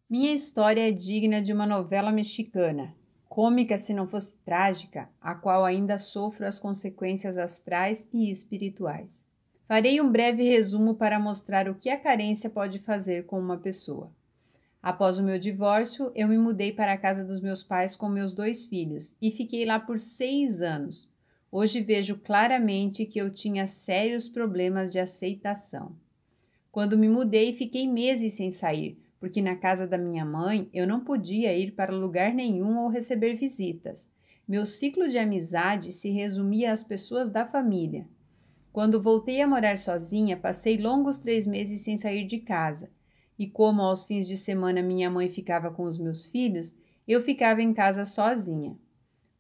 Minha história é digna de uma novela mexicana, cômica se não fosse trágica, a qual ainda sofro as consequências astrais e espirituais. Farei um breve resumo para mostrar o que a carência pode fazer com uma pessoa. Após o meu divórcio, eu me mudei para a casa dos meus pais com meus 2 filhos e fiquei lá por 6 anos. Hoje vejo claramente que eu tinha sérios problemas de aceitação. Quando me mudei, fiquei meses sem sair, porque na casa da minha mãe eu não podia ir para lugar nenhum ou receber visitas. Meu ciclo de amizade se resumia às pessoas da família. Quando voltei a morar sozinha, passei longos 3 meses sem sair de casa. E como aos fins de semana minha mãe ficava com os meus filhos, eu ficava em casa sozinha.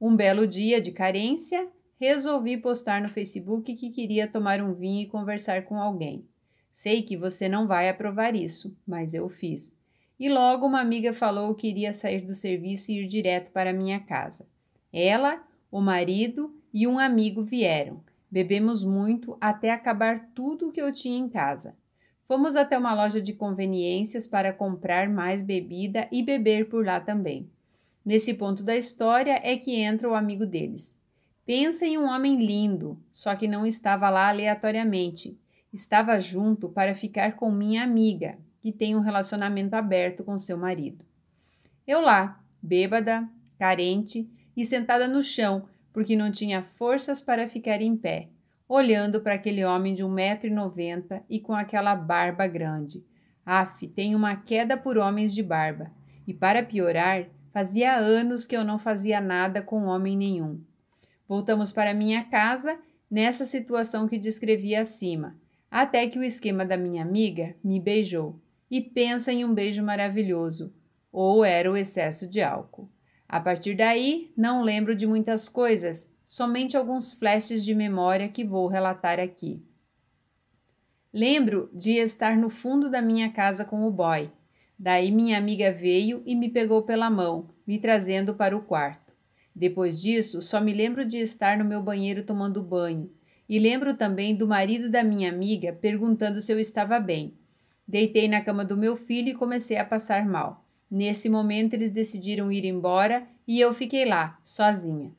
Um belo dia de carência, resolvi postar no Facebook que queria tomar um vinho e conversar com alguém. Sei que você não vai aprovar isso, mas eu fiz. E logo uma amiga falou que iria sair do serviço e ir direto para minha casa. Ela, o marido e um amigo vieram. Bebemos muito até acabar tudo o que eu tinha em casa. Fomos até uma loja de conveniências para comprar mais bebida e beber por lá também. Nesse ponto da história é que entra o amigo deles. Pensa em um homem lindo, só que não estava lá aleatoriamente. Estava junto para ficar com minha amiga, que tem um relacionamento aberto com seu marido. Eu lá, bêbada, carente e sentada no chão, porque não tinha forças para ficar em pé, olhando para aquele homem de 1,90 m e com aquela barba grande. Aff, tenho uma queda por homens de barba. E para piorar, fazia anos que eu não fazia nada com homem nenhum. Voltamos para minha casa, nessa situação que descrevi acima, até que o esquema da minha amiga me beijou. E pensa em um beijo maravilhoso. Ou era o excesso de álcool. A partir daí, não lembro de muitas coisas, somente alguns flashes de memória que vou relatar aqui. Lembro de estar no fundo da minha casa com o boy. Daí minha amiga veio e me pegou pela mão, me trazendo para o quarto. Depois disso, só me lembro de estar no meu banheiro tomando banho. E lembro também do marido da minha amiga perguntando se eu estava bem. Deitei na cama do meu filho e comecei a passar mal. Nesse momento, eles decidiram ir embora e eu fiquei lá, sozinha.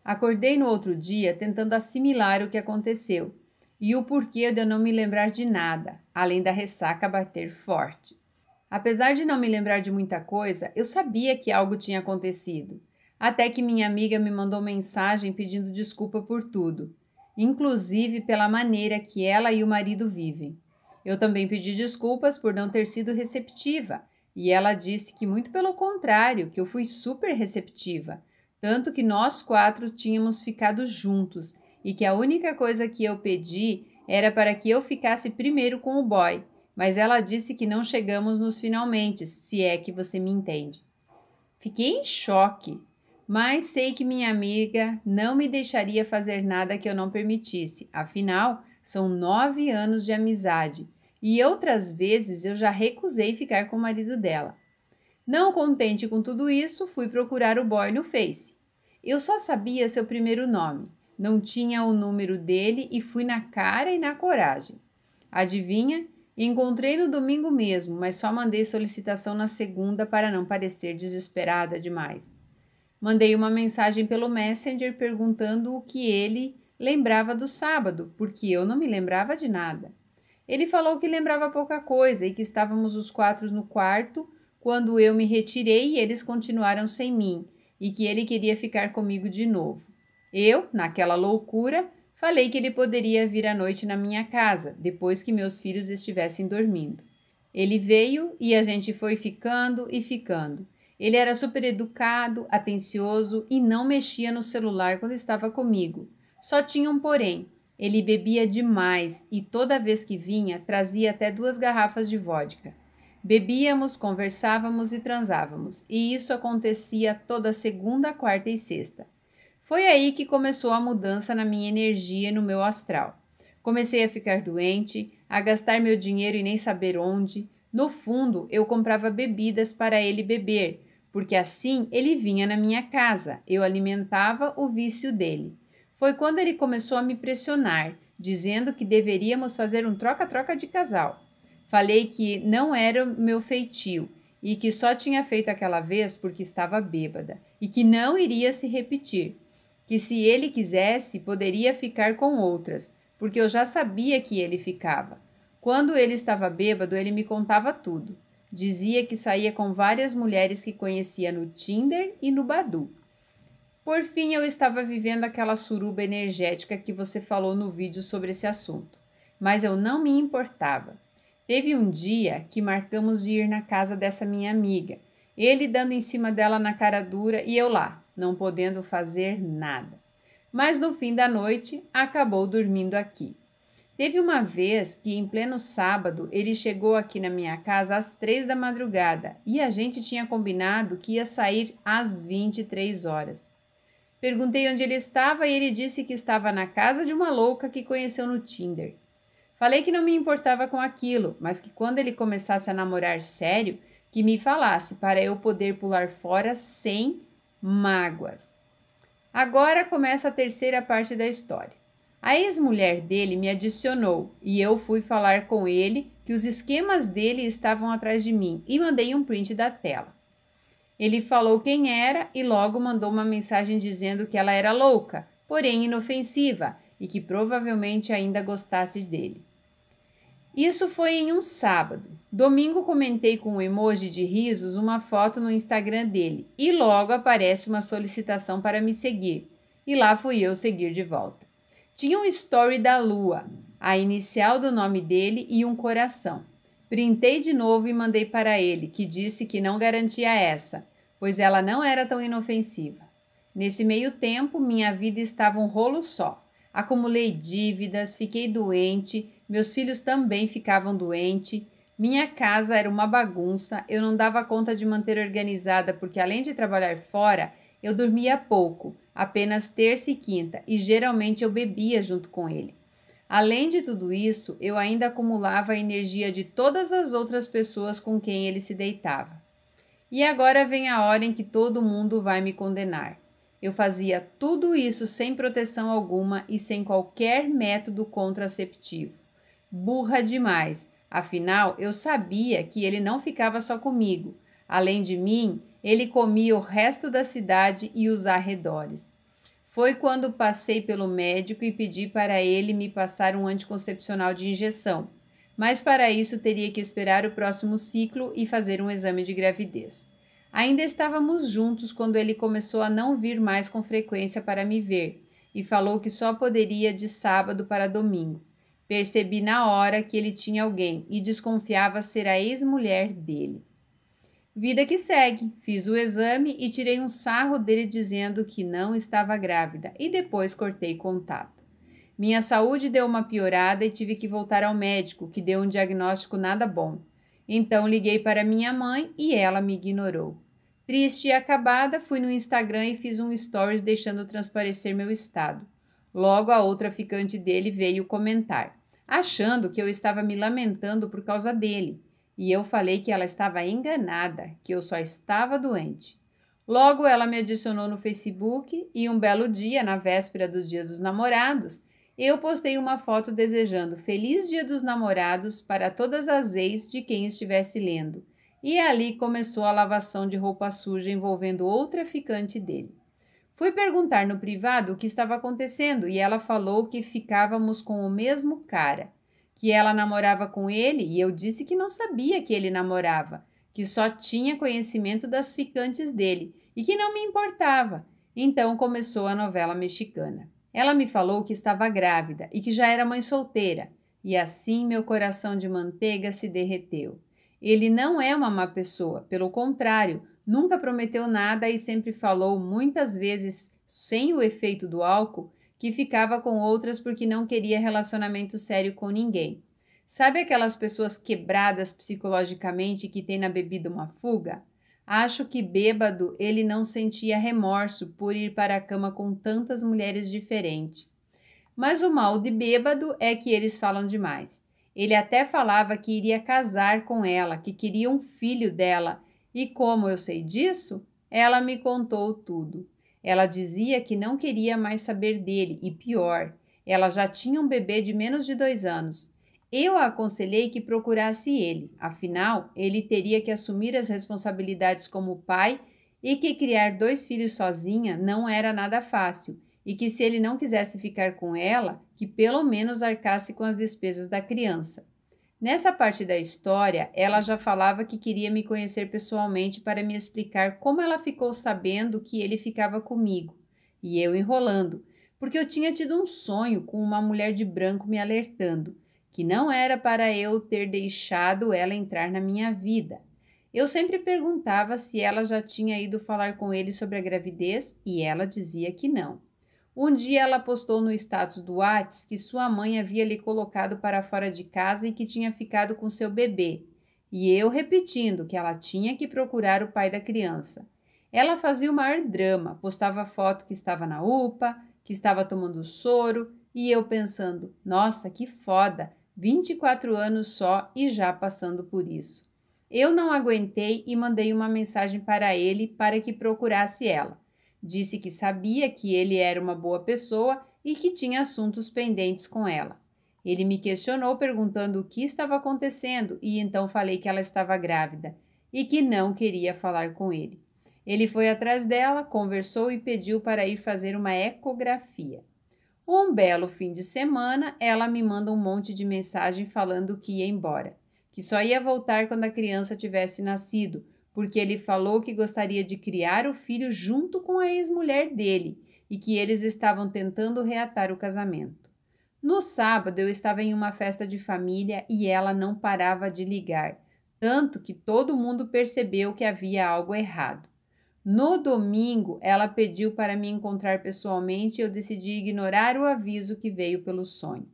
Acordei no outro dia tentando assimilar o que aconteceu e o porquê de eu não me lembrar de nada, além da ressaca bater forte. Apesar de não me lembrar de muita coisa, eu sabia que algo tinha acontecido. Até que minha amiga me mandou mensagem pedindo desculpa por tudo, inclusive pela maneira que ela e o marido vivem. Eu também pedi desculpas por não ter sido receptiva, e ela disse que muito pelo contrário, que eu fui super receptiva, tanto que nós 4 tínhamos ficado juntos e que a única coisa que eu pedi era para que eu ficasse primeiro com o boy, mas ela disse que não chegamos nos finalmente, se é que você me entende. Fiquei em choque, mas sei que minha amiga não me deixaria fazer nada que eu não permitisse, afinal, são 9 anos de amizade e outras vezes eu já recusei ficar com o marido dela. Não contente com tudo isso, fui procurar o boy no Face. Eu só sabia seu primeiro nome, não tinha o número dele e fui na cara e na coragem. Adivinha? Encontrei no domingo mesmo, mas só mandei solicitação na segunda para não parecer desesperada demais. Mandei uma mensagem pelo Messenger perguntando o que ele lembrava do sábado, porque eu não me lembrava de nada. Ele falou que lembrava pouca coisa e que estávamos os 4 no quarto quando eu me retirei e eles continuaram sem mim, e que ele queria ficar comigo de novo. Eu, naquela loucura, falei que ele poderia vir à noite na minha casa, depois que meus filhos estivessem dormindo. Ele veio e a gente foi ficando e ficando. Ele era super educado, atencioso e não mexia no celular quando estava comigo. Só tinha um porém. Ele bebia demais e toda vez que vinha trazia até 2 garrafas de vodka. Bebíamos, conversávamos e transávamos, e isso acontecia toda segunda, quarta e sexta. Foi aí que começou a mudança na minha energia e no meu astral. Comecei a ficar doente, a gastar meu dinheiro e nem saber onde. No fundo, eu comprava bebidas para ele beber, porque assim ele vinha na minha casa, eu alimentava o vício dele. Foi quando ele começou a me pressionar, dizendo que deveríamos fazer um troca-troca de casal. Falei que não era o meu feitio e que só tinha feito aquela vez porque estava bêbada e que não iria se repetir, que se ele quisesse poderia ficar com outras, porque eu já sabia que ele ficava. Quando ele estava bêbado, ele me contava tudo. Dizia que saía com várias mulheres que conhecia no Tinder e no Badoo. Por fim, eu estava vivendo aquela suruba energética que você falou no vídeo sobre esse assunto, mas eu não me importava. Teve um dia que marcamos de ir na casa dessa minha amiga, ele dando em cima dela na cara dura e eu lá, não podendo fazer nada. Mas no fim da noite, acabou dormindo aqui. Teve uma vez que, em pleno sábado, ele chegou aqui na minha casa às 3 da madrugada e a gente tinha combinado que ia sair às 23 horas. Perguntei onde ele estava e ele disse que estava na casa de uma louca que conheceu no Tinder. Falei que não me importava com aquilo, mas que quando ele começasse a namorar sério, que me falasse para eu poder pular fora sem mágoas. Agora começa a terceira parte da história. A ex-mulher dele me adicionou e eu fui falar com ele que os esquemas dele estavam atrás de mim e mandei um print da tela. Ele falou quem era e logo mandou uma mensagem dizendo que ela era louca, porém inofensiva, e que provavelmente ainda gostasse dele. Isso foi em um sábado. Domingo comentei com um emoji de risos uma foto no Instagram dele e logo aparece uma solicitação para me seguir. E lá fui eu seguir de volta. Tinha um story da Lua, a inicial do nome dele e um coração. Printei de novo e mandei para ele, que disse que não garantia essa, pois ela não era tão inofensiva. Nesse meio tempo, minha vida estava um rolo só. Acumulei dívidas, fiquei doente, meus filhos também ficavam doentes, minha casa era uma bagunça, eu não dava conta de manter organizada porque além de trabalhar fora, eu dormia pouco, apenas terça e quinta, e geralmente eu bebia junto com ele. Além de tudo isso, eu ainda acumulava a energia de todas as outras pessoas com quem ele se deitava. E agora vem a hora em que todo mundo vai me condenar. Eu fazia tudo isso sem proteção alguma e sem qualquer método contraceptivo. Burra demais, afinal eu sabia que ele não ficava só comigo. Além de mim, ele comia o resto da cidade e os arredores. Foi quando passei pelo médico e pedi para ele me passar um anticoncepcional de injeção, mas para isso teria que esperar o próximo ciclo e fazer um exame de gravidez. Ainda estávamos juntos quando ele começou a não vir mais com frequência para me ver e falou que só poderia de sábado para domingo. Percebi na hora que ele tinha alguém e desconfiava ser a ex-mulher dele. Vida que segue, fiz o exame e tirei um sarro dele dizendo que não estava grávida e depois cortei contato. Minha saúde deu uma piorada e tive que voltar ao médico, que deu um diagnóstico nada bom. Então liguei para minha mãe e ela me ignorou. Triste e acabada, fui no Instagram e fiz um stories deixando transparecer meu estado. Logo a outra ficante dele veio comentar, achando que eu estava me lamentando por causa dele. E eu falei que ela estava enganada, que eu só estava doente. Logo ela me adicionou no Facebook e um belo dia, na véspera do Dia dos Namorados, eu postei uma foto desejando Feliz Dia dos Namorados para todas as ex de quem estivesse lendo. E ali começou a lavação de roupa suja envolvendo outra ficante dele. Fui perguntar no privado o que estava acontecendo e ela falou que ficávamos com o mesmo cara, que ela namorava com ele e eu disse que não sabia que ele namorava, que só tinha conhecimento das ficantes dele e que não me importava. Então começou a novela mexicana. Ela me falou que estava grávida e que já era mãe solteira, e assim meu coração de manteiga se derreteu. Ele não é uma má pessoa, pelo contrário, nunca prometeu nada e sempre falou muitas vezes, sem o efeito do álcool, que ficava com outras porque não queria relacionamento sério com ninguém. Sabe aquelas pessoas quebradas psicologicamente que têm na bebida uma fuga? Acho que bêbado ele não sentia remorso por ir para a cama com tantas mulheres diferentes. Mas o mal de bêbado é que eles falam demais. Ele até falava que iria casar com ela, que queria um filho dela. E como eu sei disso, ela me contou tudo. Ela dizia que não queria mais saber dele e pior, ela já tinha um bebê de menos de 2 anos. Eu a aconselhei que procurasse ele, afinal, ele teria que assumir as responsabilidades como pai e que criar 2 filhos sozinha não era nada fácil, e que se ele não quisesse ficar com ela, que pelo menos arcasse com as despesas da criança. Nessa parte da história, ela já falava que queria me conhecer pessoalmente para me explicar como ela ficou sabendo que ele ficava comigo, e eu enrolando, porque eu tinha tido um sonho com uma mulher de branco me alertando que não era para eu ter deixado ela entrar na minha vida. Eu sempre perguntava se ela já tinha ido falar com ele sobre a gravidez e ela dizia que não. Um dia ela postou no status do Whats que sua mãe havia lhe colocado para fora de casa e que tinha ficado com seu bebê. E eu repetindo que ela tinha que procurar o pai da criança. Ela fazia o maior drama, postava foto que estava na UPA, que estava tomando soro, e eu pensando, nossa, que foda, 24 anos só e já passando por isso. Eu não aguentei e mandei uma mensagem para ele para que procurasse ela. Disse que sabia que ele era uma boa pessoa e que tinha assuntos pendentes com ela. Ele me questionou perguntando o que estava acontecendo e então falei que ela estava grávida e que não queria falar com ele. Ele foi atrás dela, conversou e pediu para ir fazer uma ecografia. Um belo fim de semana, ela me manda um monte de mensagem falando que ia embora, que só ia voltar quando a criança tivesse nascido, porque ele falou que gostaria de criar o filho junto com a ex-mulher dele e que eles estavam tentando reatar o casamento. No sábado, eu estava em uma festa de família e ela não parava de ligar, tanto que todo mundo percebeu que havia algo errado. No domingo, ela pediu para me encontrar pessoalmente e eu decidi ignorar o aviso que veio pelo sonho.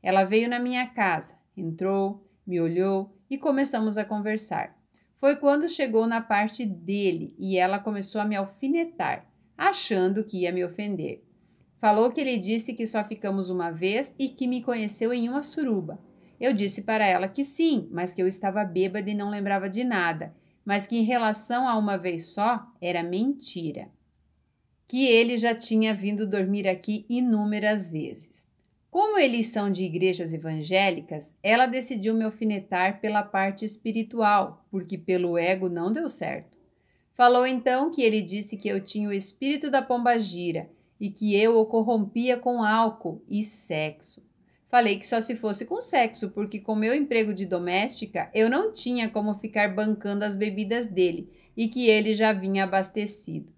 Ela veio na minha casa, entrou, me olhou e começamos a conversar. Foi quando chegou na parte dele e ela começou a me alfinetar, achando que ia me ofender. Falou que ele disse que só ficamos uma vez e que me conheceu em uma suruba. Eu disse para ela que sim, mas que eu estava bêbada e não lembrava de nada, mas que em relação a uma vez só, era mentira. Que ele já tinha vindo dormir aqui inúmeras vezes. Como eles são de igrejas evangélicas, ela decidiu me alfinetar pela parte espiritual, porque pelo ego não deu certo. Falou então que ele disse que eu tinha o espírito da pombagira e que eu o corrompia com álcool e sexo. Falei que só se fosse com sexo, porque com meu emprego de doméstica, eu não tinha como ficar bancando as bebidas dele e que ele já vinha abastecido.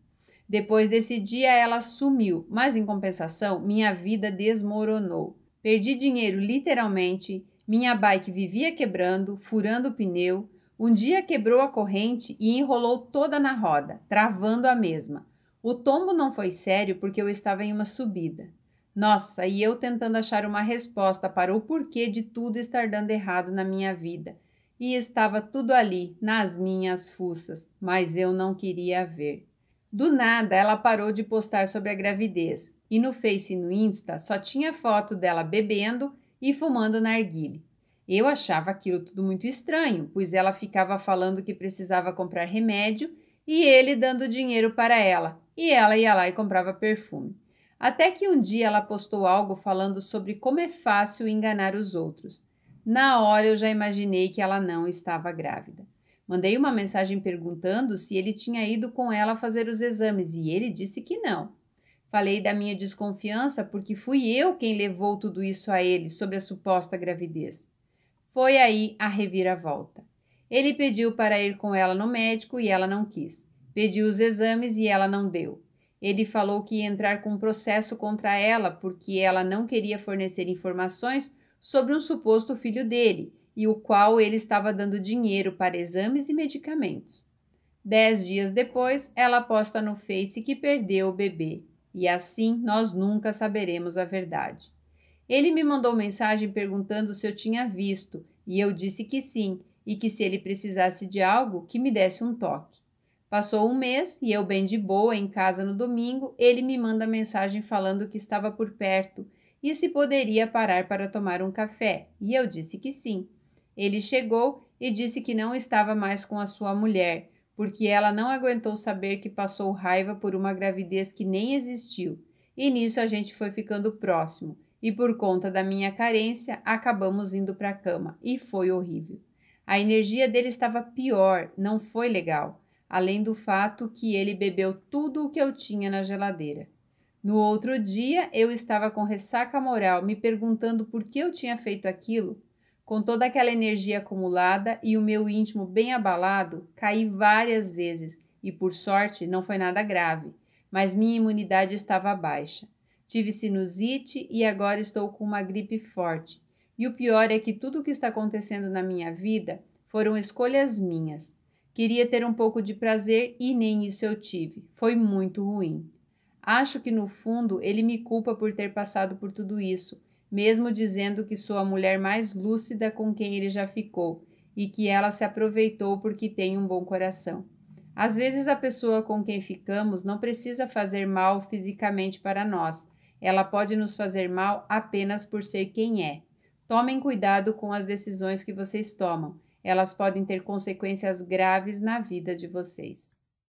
Depois desse dia, ela sumiu, mas em compensação, minha vida desmoronou. Perdi dinheiro literalmente, minha bike vivia quebrando, furando o pneu. Um dia quebrou a corrente e enrolou toda na roda, travando a mesma. O tombo não foi sério porque eu estava em uma subida. Nossa, e eu tentando achar uma resposta para o porquê de tudo estar dando errado na minha vida. E estava tudo ali, nas minhas fuças, mas eu não queria ver. Do nada, ela parou de postar sobre a gravidez e no Face e no Insta só tinha foto dela bebendo e fumando narguilé. Eu achava aquilo tudo muito estranho, pois ela ficava falando que precisava comprar remédio e ele dando dinheiro para ela, e ela ia lá e comprava perfume. Até que um dia ela postou algo falando sobre como é fácil enganar os outros. Na hora eu já imaginei que ela não estava grávida. Mandei uma mensagem perguntando se ele tinha ido com ela fazer os exames e ele disse que não. Falei da minha desconfiança porque fui eu quem levou tudo isso a ele sobre a suposta gravidez. Foi aí a reviravolta. Ele pediu para ir com ela no médico e ela não quis. Pediu os exames e ela não deu. Ele falou que ia entrar com um processo contra ela porque ela não queria fornecer informações sobre um suposto filho dele, e o qual ele estava dando dinheiro para exames e medicamentos. 10 dias depois, ela posta no Face que perdeu o bebê, e assim nós nunca saberemos a verdade. Ele me mandou mensagem perguntando se eu tinha visto, e eu disse que sim, e que se ele precisasse de algo, que me desse um toque. Passou um mês e eu bem de boa em casa no domingo, ele me manda mensagem falando que estava por perto e se poderia parar para tomar um café, e eu disse que sim. Ele chegou e disse que não estava mais com a sua mulher, porque ela não aguentou saber que passou raiva por uma gravidez que nem existiu, e nisso a gente foi ficando próximo, e por conta da minha carência, acabamos indo para a cama e foi horrível. A energia dele estava pior, não foi legal, além do fato que ele bebeu tudo o que eu tinha na geladeira. No outro dia, eu estava com ressaca moral, me perguntando por que eu tinha feito aquilo. Com toda aquela energia acumulada e o meu íntimo bem abalado, caí várias vezes e, por sorte, não foi nada grave, mas minha imunidade estava baixa. Tive sinusite e agora estou com uma gripe forte. E o pior é que tudo o que está acontecendo na minha vida foram escolhas minhas. Queria ter um pouco de prazer e nem isso eu tive. Foi muito ruim. Acho que no fundo ele me culpa por ter passado por tudo isso, mesmo dizendo que sou a mulher mais lúcida com quem ele já ficou e que ela se aproveitou porque tem um bom coração. Às vezes a pessoa com quem ficamos não precisa fazer mal fisicamente para nós, ela pode nos fazer mal apenas por ser quem é. Tomem cuidado com as decisões que vocês tomam, elas podem ter consequências graves na vida de vocês.